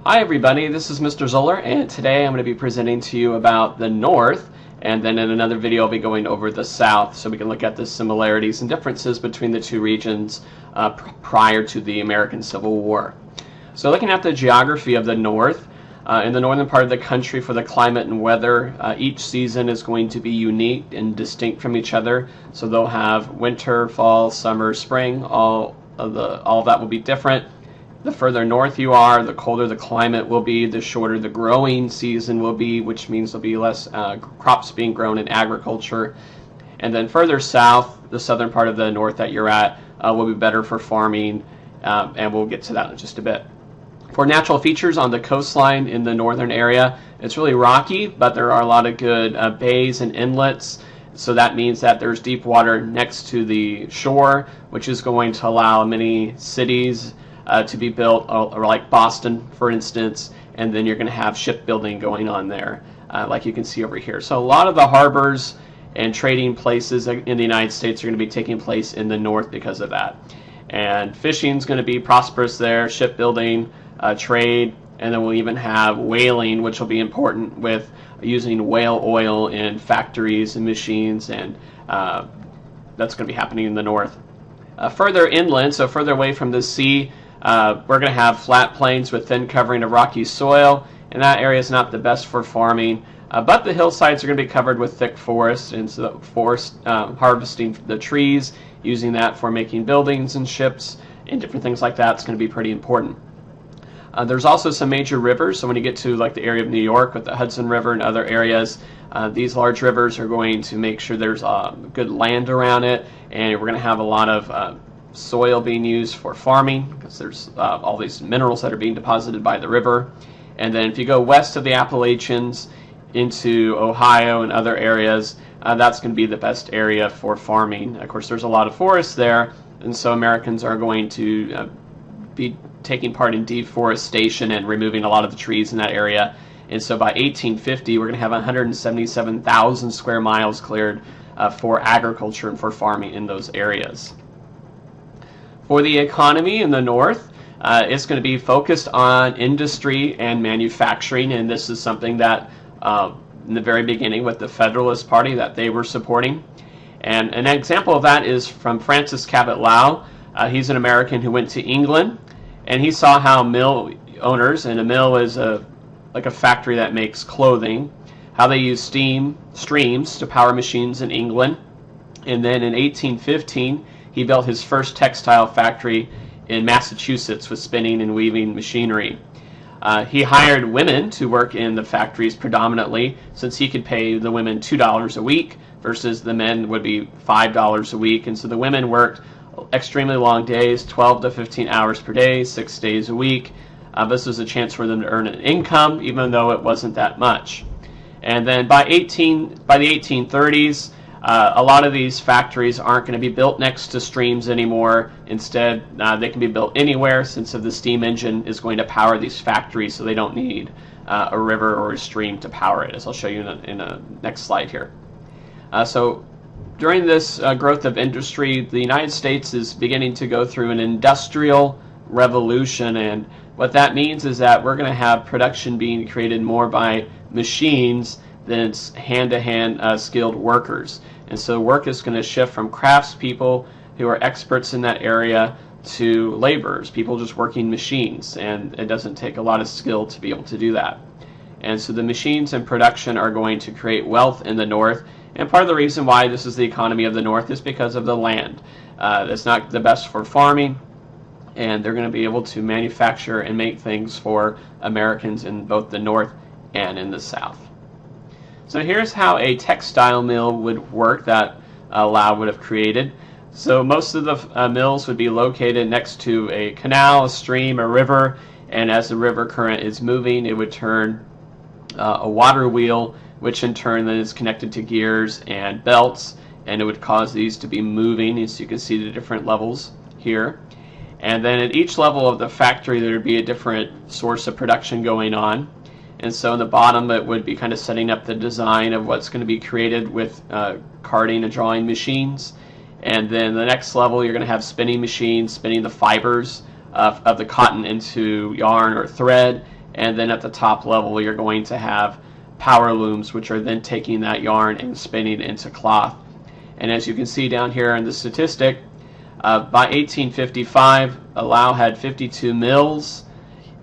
Hi everybody, this is Mr. Zoeller, and today I'm going to be presenting to you about the North, and then in another video I'll be going over the South so we can look at the similarities and differences between the two regions prior to the American Civil War. So looking at the geography of the North, in the northern part of the country for the climate and weather, each season is going to be unique and distinct from each other. So they'll have winter, fall, summer, spring, all of that will be different. The further north you are, the colder the climate will be, the shorter the growing season will be, which means there'll be less crops being grown in agriculture. And then further south, the southern part of the north that you're at will be better for farming, and we'll get to that in just a bit. For natural features on the coastline in the northern area, it's really rocky, but there are a lot of good bays and inlets. So that means that there's deep water next to the shore, which is going to allow many cities to be built, or like Boston, for instance, and then you're going to have shipbuilding going on there, like you can see over here. So a lot of the harbors and trading places in the United States are going to be taking place in the north because of that. And fishing is going to be prosperous there, shipbuilding, trade, and then we'll even have whaling, which will be important with using whale oil in factories and machines, and that's going to be happening in the north. Further inland, so further away from the sea, we're going to have flat plains with thin covering of rocky soil, and that area is not the best for farming, but the hillsides are going to be covered with thick forest, and so harvesting the trees, using that for making buildings and ships and different things like that is going to be pretty important. There's also some major rivers, so when you get to like the area of New York with the Hudson River and other areas, these large rivers are going to make sure there's good land around it, and we're going to have a lot of soil being used for farming because there's all these minerals that are being deposited by the river. And then if you go west of the Appalachians into Ohio and other areas, that's going to be the best area for farming. Of course, there's a lot of forests there, and so Americans are going to be taking part in deforestation and removing a lot of the trees in that area. And so by 1850, we're going to have 177,000 square miles cleared for agriculture and for farming in those areas. For the economy in the north, it's going to be focused on industry and manufacturing, and this is something that in the very beginning with the Federalist Party that they were supporting. And an example of that is from Francis Cabot Lau. He's an American who went to England, and he saw how mill owners, and a mill is like a factory that makes clothing, how they use streams to power machines in England. And then in 1815, he built his first textile factory in Massachusetts with spinning and weaving machinery. He hired women to work in the factories predominantly, since he could pay the women $2 a week versus the men would be $5 a week. And so the women worked extremely long days, 12 to 15 hours per day, 6 days a week. This was a chance for them to earn an income, even though it wasn't that much. And then by the 1830s, a lot of these factories aren't going to be built next to streams anymore. Instead, they can be built anywhere, since the steam engine is going to power these factories, so they don't need a river or a stream to power it, as I'll show you in a next slide here. So during this growth of industry, the United States is beginning to go through an industrial revolution, and what that means is that we're going to have production being created more by machines than hand-to-hand skilled workers. And so work is going to shift from craftspeople who are experts in that area to laborers, people just working machines, and it doesn't take a lot of skill to be able to do that. And so the machines and production are going to create wealth in the north, and part of the reason why this is the economy of the north is because of the land. It's not the best for farming, and they're going to be able to manufacture and make things for Americans in both the north and in the south. So here's how a textile mill would work that Lau would have created. So most of the mills would be located next to a canal, a stream, a river, and as the river current is moving, it would turn a water wheel, which in turn then is connected to gears and belts, and it would cause these to be moving, as you can see the different levels here. And then at each level of the factory, there would be a different source of production going on. And so in the bottom, it would be kind of setting up the design of what's going to be created with carding and drawing machines. And then the next level, you're going to have spinning machines, spinning the fibers of the cotton into yarn or thread. and then at the top level you're going to have power looms, which are then taking that yarn and spinning it into cloth. And as you can see down here in the statistic, by 1855, Allow had 52 mills,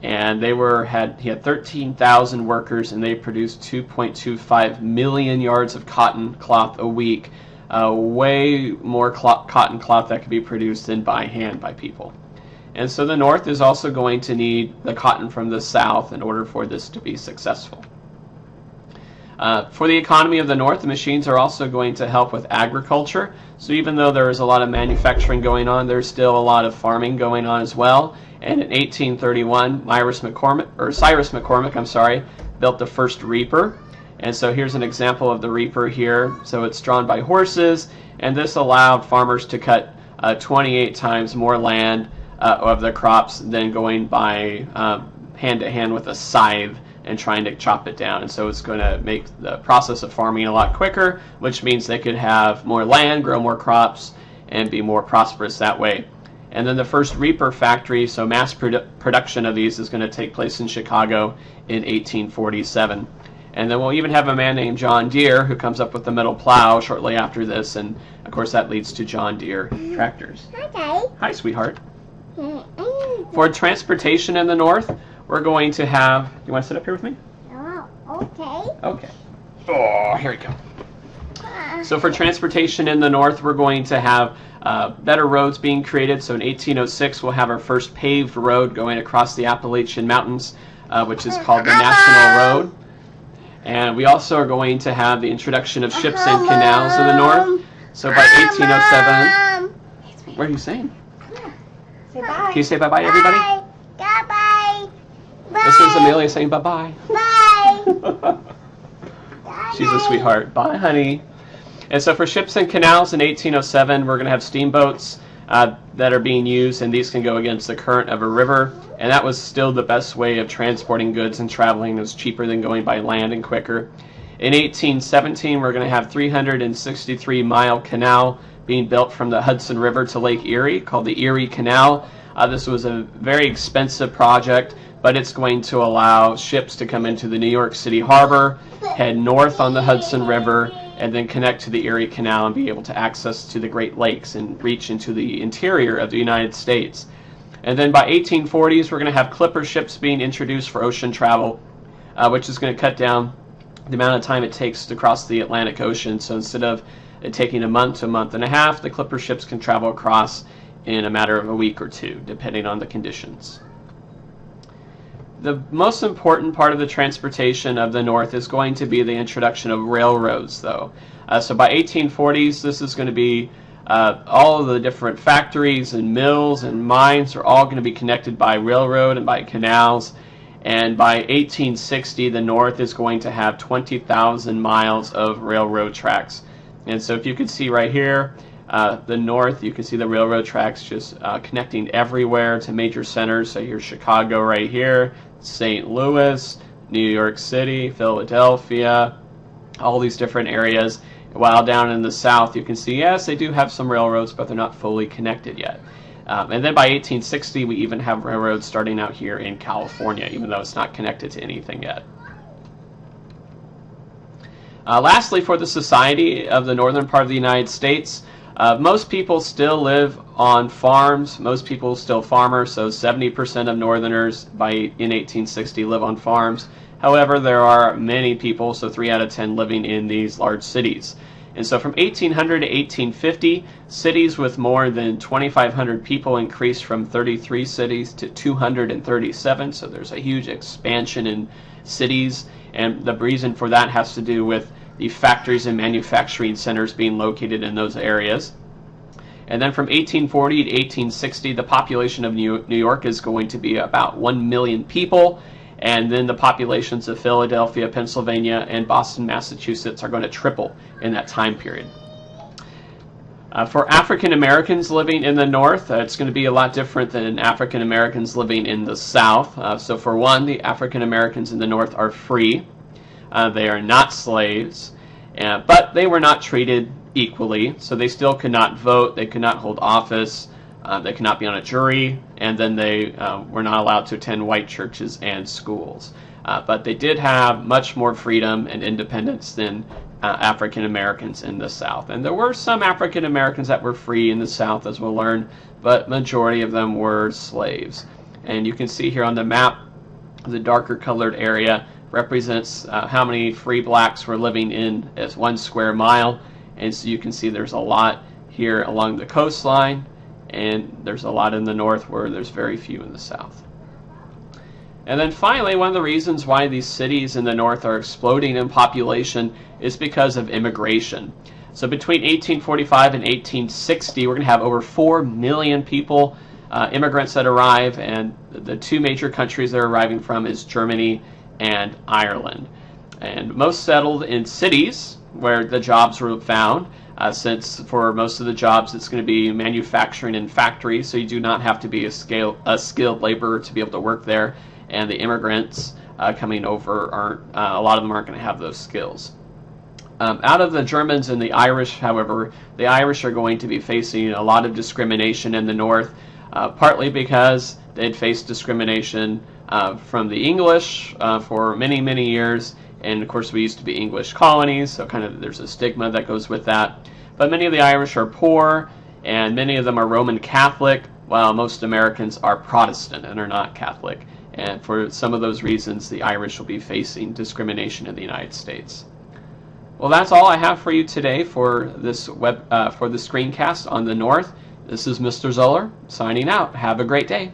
and he had 13,000 workers, and they produced 2.25 million yards of cotton cloth a week. Way more cotton cloth that could be produced than by hand by people. And so the North is also going to need the cotton from the South in order for this to be successful. For the economy of the North, the machines are also going to help with agriculture. So even though there is a lot of manufacturing going on, there's still a lot of farming going on as well. And in 1831, Cyrus McCormick, built the first reaper. And so here's an example of the reaper here. So it's drawn by horses, and this allowed farmers to cut 28 times more land of their crops than going by hand to hand with a scythe and trying to chop it down. And so it's going to make the process of farming a lot quicker, which means they could have more land, grow more crops, and be more prosperous that way. And then the first reaper factory, so mass production of these, is going to take place in Chicago in 1847. And then we'll even have a man named John Deere who comes up with the metal plow shortly after this, and of course that leads to John Deere tractors. Hi. Hi, sweetheart. For transportation in the North, we're going to have... You want to sit up here with me? Oh, okay. Okay. Oh, here we go. So for transportation in the North, we're going to have better roads being created. So in 1806, we'll have our first paved road going across the Appalachian Mountains, which is called the National Road. And we also are going to have the introduction of ships and canals in the North. So by 1807... What are you saying? Say bye. Can you say bye-bye to everybody? Bye. Bye. This is Amelia saying bye-bye. Bye. She's a sweetheart. Bye, honey. And so for ships and canals in 1807, we're going to have steamboats that are being used, and these can go against the current of a river. And that was still the best way of transporting goods and traveling. It was cheaper than going by land and quicker. In 1817, we're going to have 363-mile canal being built from the Hudson River to Lake Erie, called the Erie Canal. This was a very expensive project, but it's going to allow ships to come into the New York City harbor, head north on the Hudson River, and then connect to the Erie Canal and be able to access to the Great Lakes and reach into the interior of the United States. And then by 1840s, we're going to have clipper ships being introduced for ocean travel, which is going to cut down the amount of time it takes to cross the Atlantic Ocean. So instead of it taking a month to a month and a half, the clipper ships can travel across in a matter of a week or two, depending on the conditions. The most important part of the transportation of the North is going to be the introduction of railroads, though. So by 1840s, this is going to be all of the different factories and mills and mines are all going to be connected by railroad and by canals. And by 1860, the North is going to have 20,000 miles of railroad tracks. And so if you can see right here, the North, you can see the railroad tracks just connecting everywhere to major centers. So here's Chicago right here, St. Louis, New York City, Philadelphia, all these different areas. While down in the South, you can see, yes, they do have some railroads, but they're not fully connected yet. And then by 1860, we even have railroads starting out here in California, even though it's not connected to anything yet. Lastly, for the society of the northern part of the United States, most people still live on farms. Most people are still farmers, so 70% of Northerners in 1860 live on farms. However, there are many people, so 3 out of 10, living in these large cities. And so from 1800 to 1850, cities with more than 2,500 people increased from 33 cities to 237. So there's a huge expansion in cities, and the reason for that has to do with the factories and manufacturing centers being located in those areas. And then from 1840 to 1860, the population of New York is going to be about 1 million people. And then the populations of Philadelphia, Pennsylvania, and Boston, Massachusetts are going to triple in that time period. For African Americans living in the North, it's going to be a lot different than African Americans living in the South. So for one, the African Americans in the North are free. They are not slaves, but they were not treated equally. So they still could not vote, they could not hold office, They could not be on a jury, and then they were not allowed to attend white churches and schools. But they did have much more freedom and independence than African Americans in the South. And there were some African Americans that were free in the South, as we'll learn, but majority of them were slaves. And you can see here on the map, the darker colored area represents how many free blacks were living in as 1 square mile. And so you can see there's a lot here along the coastline, and there's a lot in the north where there's very few in the south. And then finally, one of the reasons why these cities in the north are exploding in population is because of immigration. So between 1845 and 1860, we're going to have over 4 million people, immigrants that arrive, and the two major countries they're arriving from is Germany and Ireland. And most settled in cities where the jobs were found, since for most of the jobs it's going to be manufacturing in factories, so you do not have to be a skilled laborer to be able to work there. And the immigrants coming over aren't, a lot of them aren't going to have those skills. Out of the Germans and the Irish, however, the Irish are going to be facing a lot of discrimination in the north, partly because they'd faced discrimination from the English for many, many years. And of course, we used to be English colonies, so kind of there's a stigma that goes with that. But many of the Irish are poor, and many of them are Roman Catholic, while most Americans are Protestant and are not Catholic. And for some of those reasons, the Irish will be facing discrimination in the United States. Well, that's all I have for you today for this screencast on the North. This is Mr. Zoeller signing out. Have a great day.